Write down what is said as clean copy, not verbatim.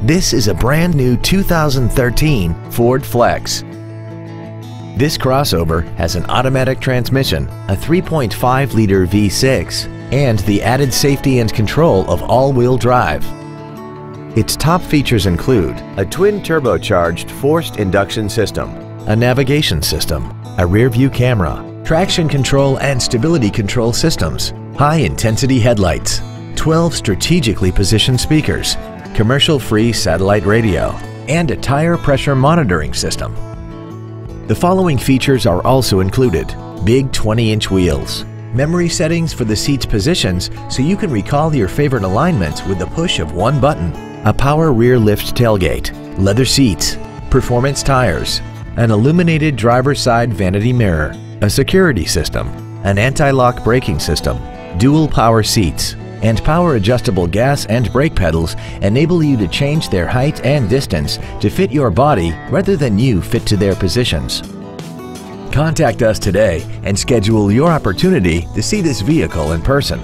This is a brand new 2013 Ford Flex. This crossover has an automatic transmission, a 3.5-liter V6, and the added safety and control of all-wheel drive. Its top features include a twin-turbocharged forced induction system, a navigation system, a rear-view camera, traction control and stability control systems, high-intensity headlights, 12 strategically positioned speakers, commercial-free satellite radio, and a tire pressure monitoring system. The following features are also included: big 20-inch wheels, memory settings for the seat's positions so you can recall your favorite alignments with the push of one button, a power rear lift tailgate, leather seats, performance tires, an illuminated driver's side vanity mirror, a security system, an anti-lock braking system, dual power seats, and power adjustable gas and brake pedals enable you to change their height and distance to fit your body rather than you fit to their positions. Contact us today and schedule your opportunity to see this vehicle in person.